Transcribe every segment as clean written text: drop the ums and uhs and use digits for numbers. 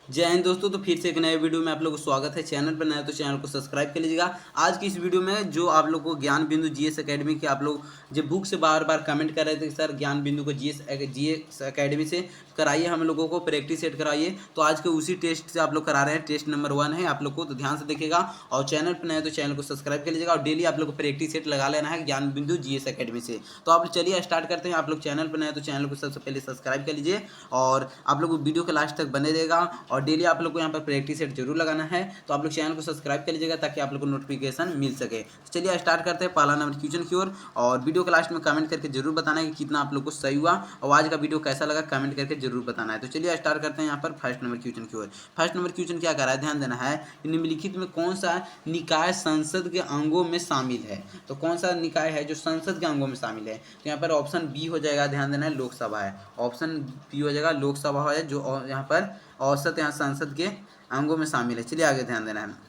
जय हिंद दोस्तों। तो फिर से एक नए वीडियो में आप लोगों को स्वागत है। चैनल पर नया तो चैनल को सब्सक्राइब कर लीजिएगा। आज की इस वीडियो में जो आप लोग को ज्ञान बिंदु जीएस एकेडमी के आप लोग जो बुक से बार बार कमेंट कर रहे थे कि सर ज्ञान बिंदु को जीएस एकेडमी से कराइए, हम लोगों को प्रैक्टिस सेट कराइए। तो आज के उसी टेस्ट से आप लोग करा रहे हैं। टेस्ट नंबर 1 है आप लोग को, तो ध्यान से देखिएगा और चैनल पर नया तो चैनल को सब्सक्राइब कर लीजिएगा और डेली आप लोग को प्रैक्टिस सेट लगा लेना है ज्ञान बिंदु जीएस एकेडमी से। तो आप चलिए स्टार्ट करते हैं। आप लोग चैनल पर नए तो चैनल को सबसे पहले सब्सक्राइब कर लीजिए और आप लोग वीडियो के लास्ट तक बने रहेगा और डेली आप लोग को यहाँ पर प्रैक्टिस सेट जरूर लगाना है। तो आप लोग चैनल को सब्सक्राइब कर लीजिएगा ताकि आप लोग को नोटिफिकेशन मिल सके। तो चलिए स्टार्ट करते हैं पहला नंबर क्वेश्चन की ओर और वीडियो के लास्ट में कमेंट करके जरूर बताना है कि कितना आप लोग को सही हुआ और आज का वीडियो कैसा लगा कमेंट करके जरूर बताना है। तो चलिए स्टार्ट करते हैं यहाँ पर फर्स्ट नंबर क्वेश्चन की ओर। फर्स्ट नंबर क्वेश्चन क्या कर रहा है, ध्यान देना है कि निम्नलिखित में कौन सा निकाय संसद के अंगों में शामिल है। तो कौन सा निकाय है जो संसद के अंगों में शामिल है। तो यहाँ पर ऑप्शन बी हो जाएगा, ध्यान देना है लोकसभा है। ऑप्शन बी हो जाएगा लोकसभा है जो यहाँ पर औसत यहाँ संसद के अंगों में शामिल है। चलिए आगे ध्यान देना है।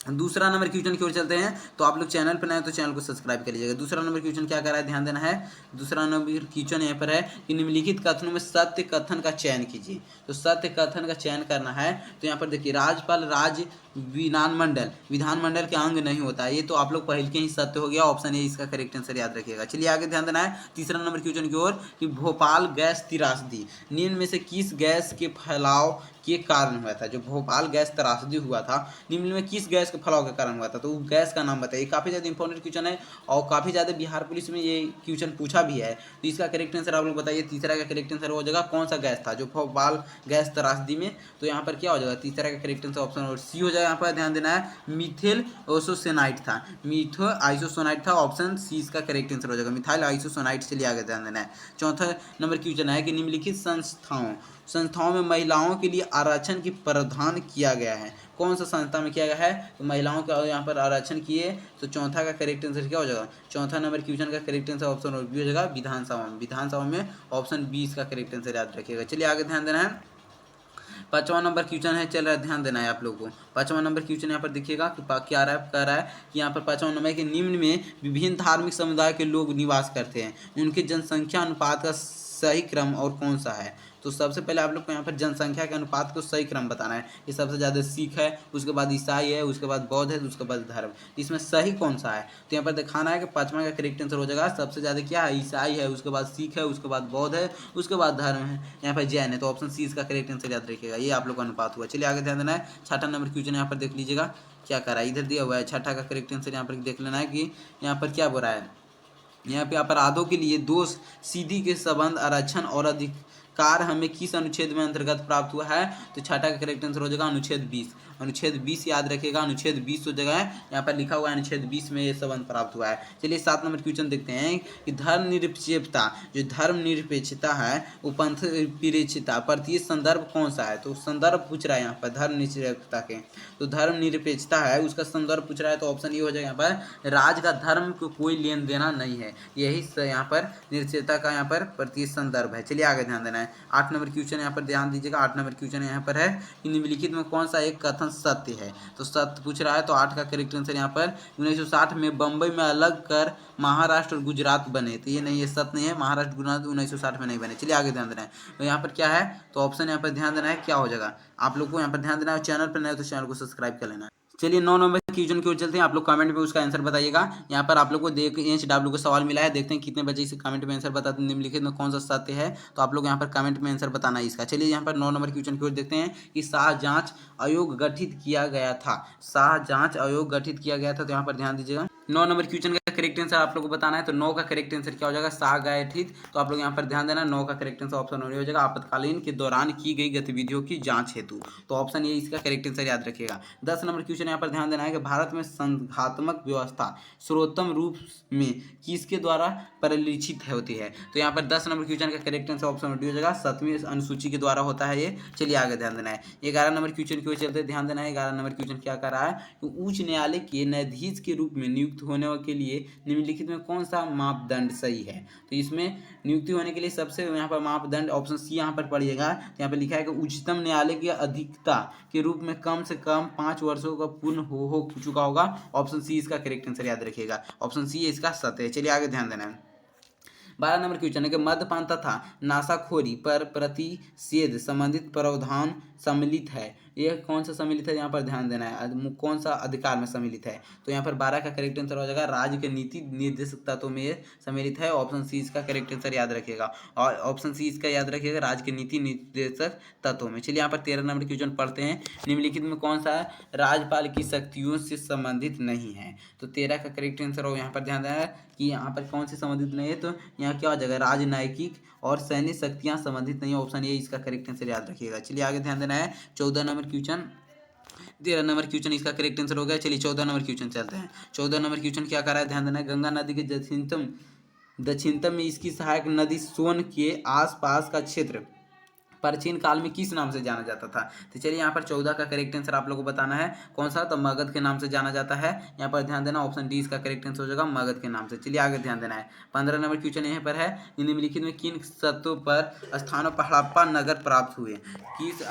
दूसरा नंबर क्वेश्चन की ओर चलते हैं। तो आप लोग चैनल पर नए तो चैनल को सब्सक्राइब कर लीजिएगा। दूसरा नंबर क्वेश्चन क्या कर रहा है, ध्यान देना है। दूसरा नंबर क्वेश्चन यहाँ पर है कि निम्नलिखित कथनों में सत्य कथन का चयन कीजिए। तो सत्य कथन का चयन करना है। तो यहाँ पर देखिए राज्यपाल राज्य विधानमंडल के अंग नहीं होता है। ये तो आप लोग पहले के ही सत्य हो गया। ऑप्शन ए इसका करेक्ट आंसर याद रखिएगा। चलिए आगे ध्यान देना है। तीसरा नंबर क्वेश्चन की ओर कि भोपाल गैस त्रासदी निम्न में से किस गैस के फैलाव के कारण हुआ था। जो भोपाल गैस त्रासदी हुआ था निम्न में किस गैस के फैलाव के कारण हुआ था। तो वो गैस का नाम बताइए। काफ़ी ज़्यादा इंपॉर्टेंट क्वेश्चन है और काफ़ी ज़्यादा बिहार पुलिस में ये क्वेश्चन पूछा भी है। तो इसका करेक्ट आंसर आप लोग बताइए। तीसरा का करेक्ट आंसर हो जाएगा कौन सा गैस था जो भोपाल गैस त्रासदी में। तो यहाँ पर क्या हो जाएगा, तीसरा का करेक्ट आंसर ऑप्शन और सी हो जाएगा। यहाँ पर ध्यान देना है मिथिल आइसोसाइनाइड था। मिथो आइसोसाइनाइड था। ऑप्शन सी इसका करेक्ट आंसर हो जाएगा मिथाइल आइसोसाइनाइड। चलिए आगे ध्यान देना है। चौथा नंबर क्वेश्चन है कि निम्नलिखित संस्थाओं में महिलाओं के लिए आरक्षण की प्रावधान किया गया है। कौन सा संस्था में किया गया है, तो महिलाओं का यहाँ पर आरक्षण किए। तो चौथा का करेक्ट आंसर क्या हो जाएगा, चौथा नंबर क्वेश्चन का करेक्ट आंसर ऑप्शन बी हो जाएगा विधानसभा में ऑप्शन बी इसका करेक्ट आंसर याद रखिएगा। चलिए आगे ध्यान देना है। पांचवा नंबर क्वेश्चन है, चल रहा है ध्यान देना है आप लोगों को। पांचवा नंबर क्वेश्चन यहाँ पर देखिएगा कि क्या रहा है, कह रहा है कि यहाँ पर पांचवा नंबर है कि निम्न में विभिन्न धार्मिक समुदाय के लोग निवास करते हैं, उनके जनसंख्या अनुपात का सही क्रम और कौन सा है। तो सबसे पहले आप लोग को यहाँ पर जनसंख्या के अनुपात को सही क्रम बताना है। ये सबसे ज़्यादा सिख है, उसके बाद ईसाई है, उसके बाद बौद्ध है, उसके बाद धर्म। इसमें सही कौन सा है, तो यहाँ पर दिखाना है कि पांचवा का करेक्ट आंसर हो जाएगा सबसे ज़्यादा क्या है, ईसाई है, उसके बाद सिख है, उसके बाद बौद्ध है, उसके बाद धर्म है, यहाँ पर जैन है। तो ऑप्शन सी इसका करेक्ट आंसर याद रखिएगा। ये आप लोग का अनुपात हुआ। चलिए आगे ध्यान देना है। छठा नंबर क्वेश्चन यहाँ पर देख लीजिएगा क्या करा है, इधर दिया हुआ है। छठा का करेक्ट आंसर यहाँ पर देख लेना है कि यहाँ पर क्या बोल रहा है। यहाँ पे अपराधों के लिए दो सीधी के संबंध आरक्षण और अधिकार हमें किस अनुच्छेद में अंतर्गत प्राप्त हुआ है। तो छठा का करेक्ट आंसर हो जाएगा अनुच्छेद 20। अनुच्छेद 20 याद रखिएगा। अनुच्छेद 20 हो जाएगा, यहाँ पर लिखा हुआ है अनुच्छेद 20 में ये संबंध प्राप्त हुआ है। चलिए 7 नंबर क्वेश्चन देखते हैं कि धर्मनिरपेक्षता, जो धर्मनिरपेक्षता है वो पंथनिरपेक्षता प्रति संदर्भ कौन सा है। तो संदर्भ पूछ रहा है यहाँ पर धर्मनिरपेक्षता के। तो धर्मनिरपेक्षता है उसका संदर्भ पूछ रहा है। तो ऑप्शन ये हो जाएगा यहाँ पर राज्य का धर्म को कोई लेन देना नहीं है। यही यहाँ पर निरपेक्षता का यहाँ पर प्रति संदर्भ है। चलिए आगे ध्यान देना है। 8 नंबर क्वेश्चन यहाँ पर ध्यान दीजिएगा। 8 नंबर क्वेश्चन यहाँ पर है कि निम्नलिखित में कौन सा एक कथन सत्य है। तो सत्य पूछ रहा है। तो 8 का करेक्ट आंसर यहाँ पर 1960 में बंबई में अलग कर महाराष्ट्र और गुजरात बने। तो ये नहीं, ये सत्य नहीं है। महाराष्ट्र गुजरात 1960 में नहीं बने। चलिए आगे ध्यान देना है। तो यहाँ पर क्या है, तो ऑप्शन यहाँ पर ध्यान देना है क्या हो जाएगा। आप लोग को यहाँ पर ध्यान देना है। चैनल पर नए तो चैनल को सब्सक्राइब कर लेना है। चलिए 9 नंबर क्वेश्चन की ओर चलते हैं। आप लोग कमेंट में उसका आंसर बताइएगा। यहाँ पर आप लोग को HW को सवाल मिला है, देखते हैं कितने बजे इसे कमेंट में आंसर बताते हैं। निम्नलिखित में कौन सा सत्य है, तो आप लोग यहाँ पर कमेंट में आंसर बताना है इसका। चलिए यहाँ पर 9 नंबर क्वेश्चन की ओर देखते हैं कि शाह जांच आयोग गठित किया गया था। शाह जांच आयोग गठित किया गया था। तो यहाँ पर ध्यान दीजिएगा। 9 नंबर क्वेश्चन का करेक्ट आंसर आप लोग को बताना है। तो 9 का करेक्ट आंसर क्या हो जाएगा, शाह गठित। तो आप लोग यहाँ पर ध्यान देना। 9 का करेक्ट आंसर ऑप्शन हो जाएगा आपातकालीन के दौरान की गई गतिविधियों की जांच हेतु। तो ऑप्शन ये इसका करेक्ट आंसर याद रखिएगा। 10 नंबर क्वेश्चन यहाँ पर ध्यान देना है कि भारत में संघात्मक व्यवस्था सर्वोत्तम रूप में किसके द्वारा परिलक्षित होती है। तो यहाँ पर 10 नंबर क्वेश्चन का करेक्ट आंसर ऑप्शन डी हो जाएगा 7वीं अनुसूची के द्वारा होता है ये। चलिए आगे ध्यान देना है। 11 नंबर क्वेश्चन की ओर चलते ध्यान देना है। 11 नंबर क्वेश्चन क्या कर रहा है कि उच्च न्यायालय के न्यायाधीश के रूप में नियुक्त होने के लिए निम्नलिखित में कौन सा मापदंड सही है। तो इसमें नियुक्ति होने के लिए सबसे यहाँ पर मापदंड ऑप्शन सी यहाँ पर पढ़िएगा। यहाँ पर लिखा है कि उच्चतम न्यायालय की अधिकता के रूप में कम से कम 5 वर्षों का पूर्ण हो चुका होगा। ऑप्शन सी इसका करेक्ट आंसर याद रखिएगा। ऑप्शन सी इसका सत्य है। चलिए आगे ध्यान देना है। 12 नंबर क्वेश्चन है कि मद्यपान तथा नशाखोरी पर प्रतिषेध संबंधित प्रावधान सम्मिलित है। यह कौन सा सम्मिलित है, यहाँ पर ध्यान देना है, कौन सा अधिकार में सम्मिलित है। तो यहाँ पर 12 का करेक्ट आंसर हो जाएगा राज्य के नीति निर्देशक तत्वों में ये सम्मिलित है। ऑप्शन सी इसका करेक्ट आंसर याद रखिएगा, और ऑप्शन सी इसका याद रखिएगा राज्य के नीति निर्देशक तत्वों में। चलिए यहाँ पर 13 नंबर क्वेश्चन पढ़ते हैं। निम्नलिखित में कौन सा राज्यपाल की शक्तियों से संबंधित नहीं है। तो 13 का करेक्ट आंसर हो, यहाँ पर ध्यान देना है कि यहाँ पर कौन से संबंधित नहीं है। तो यहाँ क्या हो जाएगा, राजनैतिक और सैन्य शक्तियाँ संबंधित नहीं है। ऑप्शन ए इसका करेक्ट आंसर याद रखिएगा। चलिए आगे ध्यान देना है। 14 नंबर क्वेश्चन, 13 नंबर क्वेश्चन इसका करेक्ट आंसर हो गया। चलिए 14 नंबर क्वेश्चन चलते हैं। 14 नंबर क्वेश्चन क्या कर रहा है, ध्यान देना है। गंगा नदी के दक्षिणतम में इसकी सहायक नदी सोन के आसपास का क्षेत्र प्राचीन काल में किस नाम से जाना जाता था। तो चलिए यहाँ पर 14 का करेक्ट आंसर आप लोगों को बताना है कौन सा, तो मगध के नाम से जाना जाता है। यहाँ पर ध्यान देना, ऑप्शन डी इसका करेक्ट आंसर हो जाएगा मगध के नाम से। चलिए आगे ध्यान देना है। 15 नंबर क्वेश्चन यहाँ पर है, निम्नलिखित में किन शर्तों पर स्थानों पर हड़प्पा नगर प्राप्त हुए, किस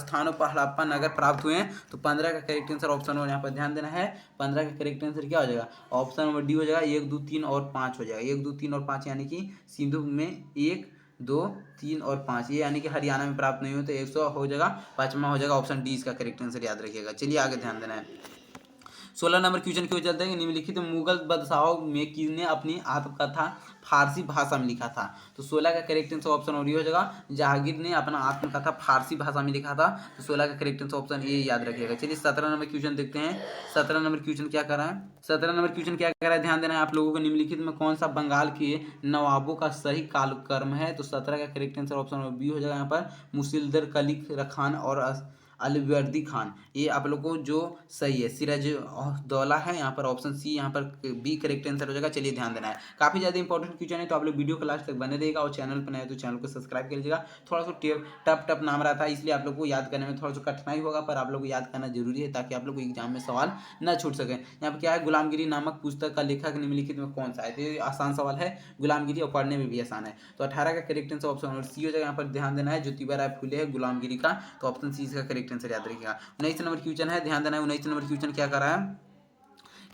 स्थानों पर हड़प्पा नगर प्राप्त हुए। तो 15 का करेक्ट आंसर ऑप्शन और यहाँ पर ध्यान देना है। 15 का करेक्ट आंसर क्या हो जाएगा, ऑप्शन नंबर डी हो जाएगा। 1, 2, 3 और 5 हो जाएगा। 1, 2, 3 और 5 यानी कि सिंधु में 1, 2, 3 और 5, ये यानी कि हरियाणा में प्राप्त नहीं हो, तो 100 हो जाएगा, 5वां हो जाएगा। ऑप्शन डी इसका करेक्ट आंसर याद रखिएगा। चलिए आगे ध्यान देना है। 16 नंबर क्वेश्चन क्यों चलते हैं कि निम्नलिखित मुगल बादशाहों में किसने अपनी आत्मकथा फारसी भाषा में लिखा था। तो 16 का करेक्ट आंसर ऑप्शन और ये हो जाएगा, जहांगीर ने अपना आत्मकथा फारसी भाषा में लिखा था। तो 16 का करेक्ट आंसर ऑप्शन ए याद रखिएगा। चलिए 17 नंबर क्वेश्चन देखते हैं। 17 नंबर क्वेश्चन क्या कर रहा है, 17 नंबर क्वेश्चन क्या कर रहा है, ध्यान देना है आप लोगों को। निम्नलिखित में कौन सा बंगाल के नवाबों का सही कालक्रम है। तो 17 का करेक्ट आंसर ऑप्शन बी हो जाएगा। यहाँ पर मुसिलदर कली खान और अलवर्दी खान, ये आप लोग को जो सही है सिराज दौला है। यहाँ पर ऑप्शन सी, यहाँ पर बी करेक्ट आंसर हो जाएगा। चलिए ध्यान देना है, काफी ज्यादा इंपॉर्टेंट क्वेश्चन है, तो आप लोग वीडियो को लास्ट तक बने रहेगा। और चैनल पर नए तो चैनल को सब्सक्राइब कर लीजिएगा। थोड़ा सा टफ नाम रहा था, इसलिए आप लोग को याद करने में थोड़ा सा कठिनाई होगा, पर आप लोग को याद करना जरूरी है ताकि आप लोग को एग्जाम में सवाल न छूट सके। यहाँ पर क्या है, गुलामगिरी नामक पुस्तक का लेखक निम्नलिखित में कौन सा है। तो ये आसान सवाल है, गुलामगिरी, और पढ़ने में भी आसान है। तो 18 का करेक्ट आंसर ऑप्शन सी हो जाएगा। यहाँ पर ध्यान देना है, ज्योतिबा राय फुले है गुलामगिरी का, तो ऑप्शन सी इसका करेक्ट आंसर याद रखिएगा। 19 नंबर क्वेश्चन है, ध्यान देना है। 19 नंबर क्वेश्चन क्या कर रहा है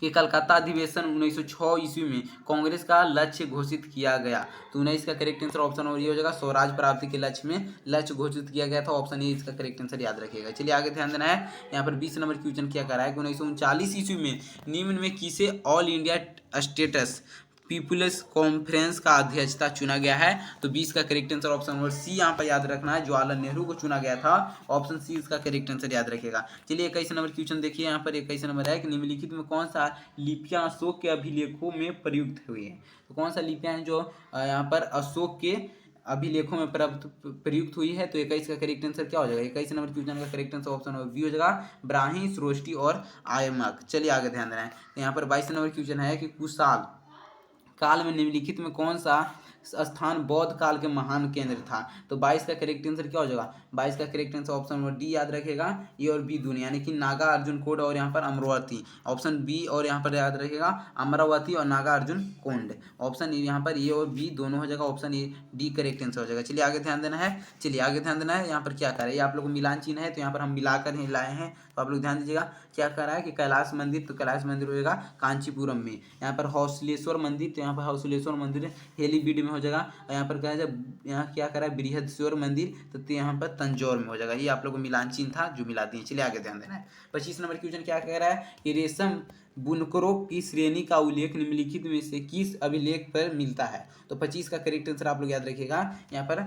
कि कलकत्ता अधिवेशन 1906 ईस्वी में कांग्रेस का लक्ष्य घोषित किया गया। तो 19 का करेक्ट आंसर ऑप्शन और ये हो जाएगा, स्वराज प्राप्ति के लक्ष्य में लक्ष्य घोषित किया गया था। ऑप्शन ए इसका करेक्ट आंसर याद रखिएगा। चलिए आगे ध्यान देना है। यहाँ पर 20 नंबर क्वेश्चन क्या कर रहा है कि 1939 ईस्वी में निम्न में किसे All India States People's Conference का अध्यक्षता चुना गया है। तो 20 का correct answer option number C यहाँ पर याद रखना है, जवाहरलाल नेहरू को चुना गया था। ऑप्शन सी इसका करेक्ट आंसर याद रखेगा। चलिए 21 नंबर क्वेश्चन देखिए। यहाँ पर 21 नंबर है कि निम्नलिखित में कौन सा लिपियां अशोक के अभिलेखों में प्रयुक्त हुई है। तो कौन सा लिपियां हैं जो यहाँ पर अशोक के अभिलेखों में प्रयुक्त हुई है। तो 21 का करेक्ट आंसर क्या हो जाएगा, 21 नंबर क्वेश्चन का करेक्ट आंसर ऑप्शन बी हो जाएगा, ब्राह्मी, श्रोष्ठी और आयमक। चलिए आगे ध्यान देना है। यहाँ पर 22 नंबर क्वेश्चन है कि कुशाल काल में निम्नलिखित में कौन सा स्थान बौद्ध काल के महान केंद्र था। तो 22 का करेक्ट आंसर क्या हो जाएगा, 22 का correct answer option number D याद रखेगा, ए और बी दोनों, यानी कि नागा अर्जुन कोंड और यहाँ पर अमरावती। ऑप्शन बी और यहाँ पर याद रखेगा अमरावती और नागा अर्जुन कोंड। ऑप्शन यहाँ पर ए और बी दोनों हो जाएगा, option A D correct answer हो जाएगा। चलिए आगे ध्यान देना है। चलिए आगे ध्यान देना है। यहाँ पर क्या करें, आप लोग को मिलान चिन्ह है, तो यहाँ पर हम मिलाकर ही लाए हैं, तो आप लोग ध्यान दीजिएगा। क्या कर रहा है कि कैलाश मंदिर, तो कैलाश मंदिर हो जाएगा कांचीपुरम में। यहाँ पर हौसलेश्वर मंदिर, तो यहाँ पर हौसलेश्वर मंदिर हेलीबीड में हो जाएगा। यहाँ पर क्या है, यहाँ क्या करा है बृहदेश्वर मंदिर, तो यहाँ पर तंजौर में हो जाएगा। ये आप लोग को मिलान चिन्ह था जो मिला दिए। चलिए आगे ध्यान देना है। 25 नंबर क्वेश्चन क्या कह रहा है कि रेशम बुनकरों की श्रेणी का उल्लेख निम्नलिखित में से किस अभिलेख पर मिलता है। तो 25 का करेक्ट आंसर आप लोग याद रखिएगा। यहाँ पर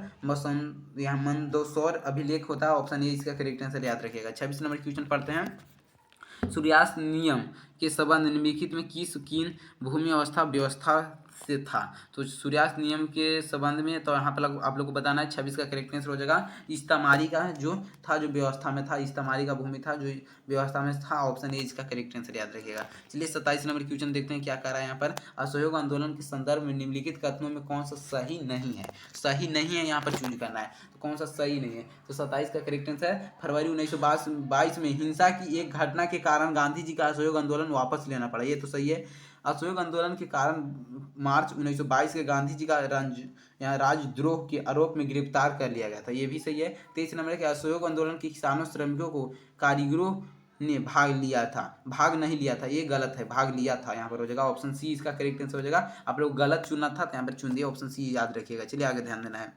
यहाँ मंदसौर अभिलेख होता है, ऑप्शन ए इसका करेक्ट आंसर याद रखिएगा। 26 नंबर क्वेश्चन पढ़ते हैं। सूर्यास्त नियम के संबंध निम्नलिखित में किस कीन भूमि व्यवस्था से था। तो सूर्यास्त नियम के संबंध में तो यहाँ पर आप लोग को बताना है। 26 का करेक्ट आंसर हो जाएगा इस्तामारी का जो था, जो व्यवस्था में था, इस्तामारी का भूमि था जो व्यवस्था में था। ऑप्शन ए इसका करेक्ट आंसर याद रखिएगा। चलिए 27 नंबर क्वेश्चन देखते हैं क्या कर रहा है यहाँ पर। असहयोग आंदोलन के संदर्भ में निम्नलिखित कथनों में कौन सा सही नहीं है। सही नहीं है यहाँ पर चूज करना है, तो कौन सा सही नहीं है। तो 27 का करेक्ट आंसर है फरवरी 1922 में हिंसा की एक घटना के कारण गांधी जी का असहयोग आंदोलन वापस लेना पड़ा, ये तो सही है। असहयोग आंदोलन के कारण मार्च 1922 के गांधी जी का यहाँ राजद्रोह के आरोप में गिरफ्तार कर लिया गया था, ये भी सही है। 23 नंबर के असहयोग आंदोलन के किसानों, श्रमिकों को, कारीगरों ने भाग लिया था, भाग नहीं लिया था, ये गलत है, भाग लिया था यहाँ पर हो जाएगा। ऑप्शन सी इसका करेक्ट आंसर हो जाएगा। आप लोग गलत चुना था तो यहाँ पर चुन दिया, ऑप्शन सी याद रखिएगा। चलिए आगे ध्यान देना है।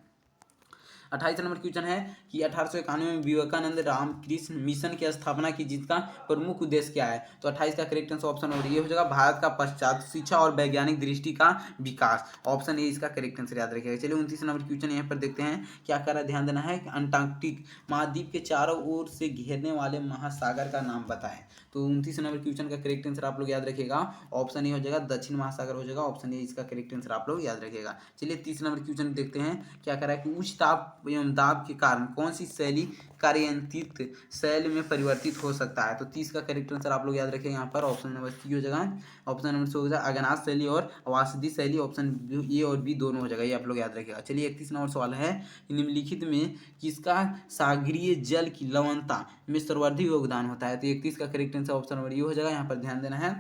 28 नंबर क्वेश्चन है कि 1891 में विवेकानंद रामकृष्ण मिशन की स्थापना की, जिसका प्रमुख उद्देश्य क्या है। तो 28 का करेक्ट आंसर ऑप्शन और ये हो जाएगा भारत का पश्चात शिक्षा और वैज्ञानिक दृष्टि का विकास। ऑप्शन ए इसका करेक्ट आंसर याद रखिएगा। चलिए 29 नंबर क्वेश्चन यहाँ पर देखते हैं क्या करा, ध्यान देना है। अंटार्कटिक महाद्वीप के चारों ओर से घेरने वाले महासागर का नाम बताएं। तो 29 नंबर क्वेश्चन का करेक्ट आंसर आप लोग याद रखिएगा, ऑप्शन ए हो जाएगा दक्षिण महासागर हो जाएगा। ऑप्शन ए इसका करेक्ट आंसर आप लोग याद रखिएगा। चलिए 30 नंबर क्वेश्चन देखते हैं क्या करा है कि उच्च ताप एवं दाब के कारण कौन सी शैली कार्यान्वित शैली में परिवर्तित हो सकता है। तो 30 का करेक्ट आंसर आप लोग याद रखेंगे यहाँ पर, ऑप्शन नंबर सी हो जाएगा। ऑप्शन नंबर सी हो जाएगा अगनाथ शैली और वासदी शैली। ऑप्शन ए और बी दोनों हो जाएगा, ये आप लोग याद रखिएगा। चलिए 31 नंबर सवाल है, निम्नलिखित में किसका सागरीय जल की लवणता में सर्वाधिक योगदान होता है। तो 31 का करेक्ट आंसर ऑप्शन नंबर ये हो जाएगा, यहाँ पर ध्यान देना है,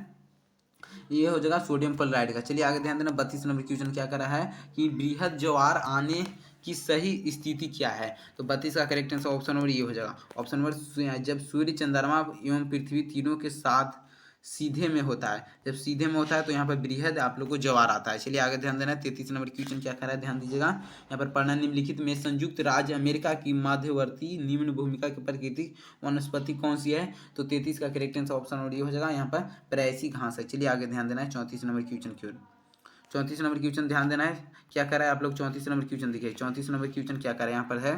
ये हो जाएगा सोडियम क्लोराइड का। चलिए आगे ध्यान देना। 32 नंबर क्वेश्चन क्या कर रहा है कि बृहद ज्वार आने की सही स्थिति क्या है। तो 32 का करेक्ट आंसर ऑप्शन नंबर ये हो जाएगा। ऑप्शन नंबर जब सूर्य चंद्रमा एवं पृथ्वी तीनों के साथ सीधे में होता है, जब सीधे में होता है तो यहाँ पर बृहद आप लोग को ज्वार आता है। चलिए आगे ध्यान देना है। 33 नंबर क्वेश्चन क्या कर रहा है, ध्यान दीजिएगा। यहाँ पर पढ़ना, निम्नलिखित में संयुक्त राज्य अमेरिका की मध्यवर्ती निम्न भूमिका की प्राकृतिक वनस्पति कौन सी है। तो 33 का करेक्ट आंसर ऑप्शन और ये हो जाएगा, यहाँ पर प्रायसी घास है। चलिए आगे ध्यान देना है। 34 नंबर क्वेश्चन की ओर, 34 नंबर क्वेश्चन ध्यान देना है क्या कर रहा है आप लोग। 34 नंबर क्वेश्चन देखिए, 34 नंबर क्वेश्चन क्या कर रहा है यहाँ पर है,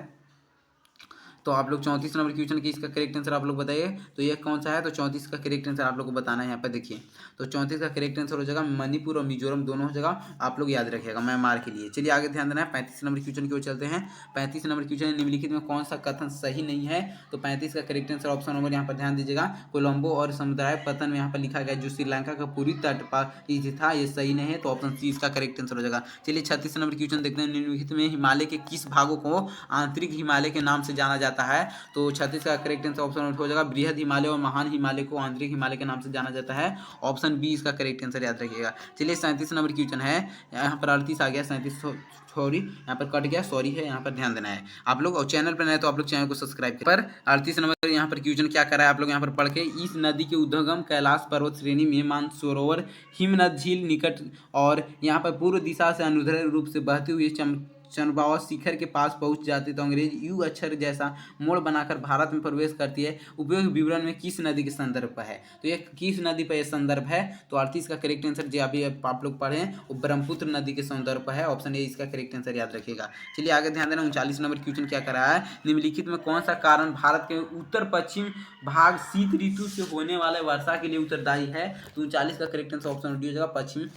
तो आप लोग 34 नंबर क्वेश्चन की इसका करेक्ट आंसर आप लोग बताइए तो ये कौन सा है। तो 34 का करेक्ट आंसर आप लोग को बताना है यहाँ पर देखिए। तो 34 का करेक्ट आंसर हो जाएगा मणिपुर और मिजोरम दोनों हो जाएगा, आप लोग याद रखिएगा म्यांमार के लिए। चलिए आगे ध्यान देना है। 35 नंबर क्वेश्चन की ओर चलते हैं। 35 नंबर क्वेश्चन, निम्नलिखित में कौन सा कथन सही नहीं है। तो 35 का करेक्ट आंसर ऑप्शन नंबर यहाँ पर ध्यान दीजिएगा, कोलंबो और समुद्राय पतन में यहाँ पर लिखा गया जो श्रीलंका का पूरी तट पर था, ये सही नहीं है। तो ऑप्शन सी इसका करेक्ट आंसर हो जाएगा। चलिए 36 नंबर क्वेश्चन देखते हैं, निम्नलिखित में हिमालय के किस भागों को आंतरिक हिमालय के नाम से जाना जाता है। तो 36 का करेक्ट आंसर ऑप्शन हो जाएगा, बृहद हिमालय और महान हिमालय को आंतरिक हिमालय के नाम से जाना जाता है। ऑप्शन बी इसका करेक्ट आंसर याद रखिएगा। चलिए 37 नंबर क्वेश्चन है, यहाँ पर 38 आ गया, 37 सॉरी यहाँ पर कट गया, सॉरी है, यहाँ पर ध्यान देना है आप लोग। और चैनल पर नए तो आप लोग चैनल को सब्सक्राइब करें। पर 38 नंबर यहाँ पर क्वेश्चन क्या कर रहा है आप लोग यहाँ पर पढ़ के, इस नदी के उद्गम कैलाश पर्वत श्रेणी में मानसरोवर हिमनद झील निकट और यहाँ पर पूर्व दिशा से अनुदैर्ध्य रूप से बहते हुए चंद्रबाबा शिखर के पास पहुंच जाती तो अंग्रेज यू अक्षर जैसा मोड़ बनाकर भारत में प्रवेश करती है। उपयोग विवरण में किस नदी के संदर्भ पर है। तो ये किस नदी पर यह संदर्भ है। तो 38 का करेक्ट आंसर जो अभी आप लोग पढ़े वो ब्रह्मपुत्र नदी के संदर्भ पर है। ऑप्शन ए इसका करेक्ट आंसर याद रखिएगा। चलिए आगे ध्यान देना। 39 नंबर क्वेश्चन क्या कर रहा है, निम्नलिखित में कौन सा कारण भारत के उत्तर पश्चिम भाग शीत ऋतु से होने वाले वर्षा के लिए उत्तरदायी है। तो 39 का करेक्ट आंसर ऑप्शन डी हो जाएगा, पश्चिम,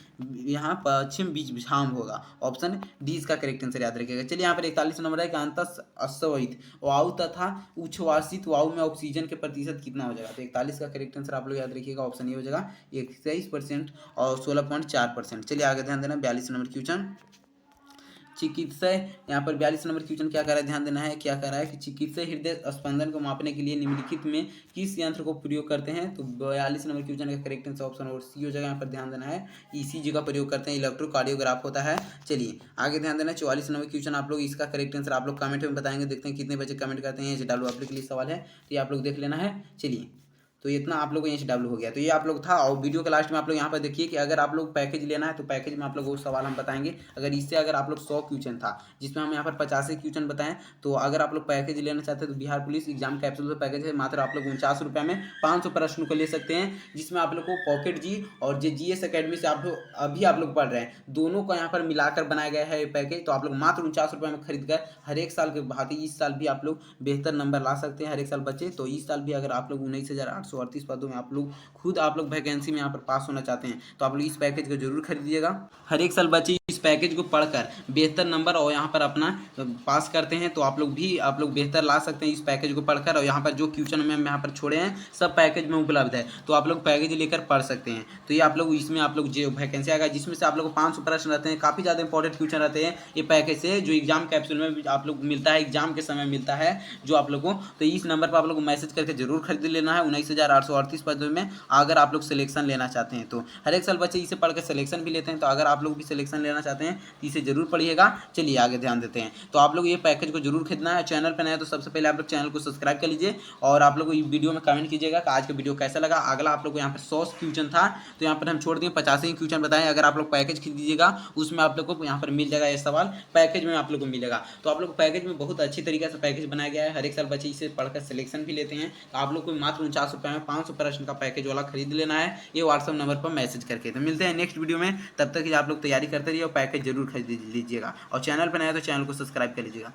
यहाँ पश्चिम बीज विषाम होगा। ऑप्शन डी इसका करेक्ट आंसर याद रखिएगा। चलिए यहाँ पर 41 नंबर है कि अंतःस्रावित वायु तथा उच्छ्वासित वायु में ऑक्सीजन के प्रतिशत कितना हो जाएगा। तो 41 का करेक्ट आंसर आप लोग याद रखिएगा, ऑप्शन ये हो जाएगा 21% और 16.4%। चलिए आगे ध्यान देना। 42 नंबर क्वेश्चन चिकित्सा, यहाँ पर 42 नंबर क्वेश्चन क्या कर रहा है, ध्यान देना है क्या कर रहा है कि चिकित्सा हृदय स्पंदन को मापने के लिए निम्नलिखित में किस यंत्र को प्रयोग करते हैं। तो 42 नंबर क्वेश्चन का करेक्ट आंसर ऑप्शन और सी हो जाएगा, यहाँ पर ध्यान देना है, ईसीजी का प्रयोग करते हैं, इलेक्ट्रोकार्डियोग्राफ होता है। चलिए आगे ध्यान देना। 44 नंबर क्वेश्चन आप लोग इसका करेक्ट आंसर आप लोग कमेंट में बताएंगे, देखते हैं कितने बच्चे कमेंट करते हैं। डालो आप लोग के लिए सवाल है तो ये आप लोग देख लेना है। चलिए तो इतना आप लोग यहाँ डब्ल्यू हो गया। तो ये आप लोग था। और वीडियो के लास्ट में आप लोग यहाँ पर देखिए कि अगर आप लोग पैकेज लेना है तो पैकेज में आप लोग वो सवाल हम बताएंगे। अगर इससे अगर आप लोग 100 क्वेश्चन था जिसमें हम यहाँ पर 85 क्वेश्चन बताएं, तो अगर आप लोग पैकेज लेना चाहते हैं तो बिहार पुलिस एग्जाम कैप्सूल का पैकेज है, मात्र आप लोग 49 रुपये में 500 प्रश्न को ले सकते हैं, जिसमें आप लोग को पॉकेट जी और GS अकेडमी से आप लोग अभी आप लोग पढ़ रहे हैं दोनों को यहाँ पर मिलाकर बनाया गया है ये पैकेज। तो आप लोग मात्र 49 रुपये में खरीद कर हर एक साल के भांति इस साल भी आप लोग बेहतर नंबर ला सकते हैं हर एक साल बच्चे। तो इस साल भी अगर आप लोग 19,838 पदों में आप लोग खुद आप लोग वैकेंसी में यहाँ पर पास होना चाहते हैं तो आप लोग इस पैकेज को जरूर खरीदिएगा। हर एक साल बच्चे इस पैकेज को पढ़कर बेहतर नंबर और यहाँ पर अपना पास करते हैं, तो आप लोग बेहतर ला सकते हैं इस पैकेज को पढ़कर। और यहाँ पर जो क्वेश्चन में हम यहाँ पर छोड़े हैं सब पैकेज में उपलब्ध है, तो आप लोग पैकेज लेकर पढ़ सकते हैं। तो ये आप लोग इसमें आप लोग जो वैकेंसी आएगा जिसमें से आप लोग को 500 प्रश्न रहते हैं, काफ़ी ज़्यादा इंपॉर्टेंट क्वेश्चन रहते हैं ये पैकेज से, जो एग्जाम कैप्सूल में भी आप लोग मिलता है, एग्जाम के समय मिलता है जो आप लोग को। तो इस नंबर पर आप लोग को मैसेज करके जरूर खरीद लेना है 19,838 पदों में, अगर आप लोग सिलेक्शन लेना चाहते हैं। तो हर एक साल बच्चे इसे पढ़कर सिलेक्शन भी लेते हैं, तो अगर आप लोग भी सिलेक्शन लेना चाहते हैं चाहते हैं तो इसे जरूर पढ़िएगा। चलिए आगे ध्यान देते हैं। तो आप लोग ये पैकेज को जरूर खरीदना है। चैनल पर नए तो सबसे पहले आप लोग चैनल को सब्सक्राइब कर लीजिए और आप लोग वीडियो में कमेंट कीजिएगा कि आज का वीडियो कैसा लगा। अगला आप लोग को यहाँ पर 100 क्वेश्चन था तो यहाँ पर हम छोड़ दिए 50 ही क्वेश्चन बताएं। अगर आप लोग पैकेज खरीदिएगा उसमें आप लोग को यहाँ पर मिल जाएगा ये सवाल, पैकेज में आप लोग को मिलेगा। तो आप लोग को पैकेज में बहुत अच्छी तरीके से पैकेज बनाया गया है। हर एक साल बच्चे इसे पढ़कर सिलेक्शन भी लेते हैं। तो आप लोग को मात्र 49 रुपये में 500 प्रश्न का पैकेज वाला खरीद लेना है, ये व्हाट्सअप नंबर पर मैसेज करके। तो मिलते हैं नेक्स्ट वीडियो में, तब तक आप लोग तैयारी करते रहिए और पैकेज जरूर खरीद लीजिएगा। और चैनल पर नया तो चैनल को सब्सक्राइब कर लीजिएगा।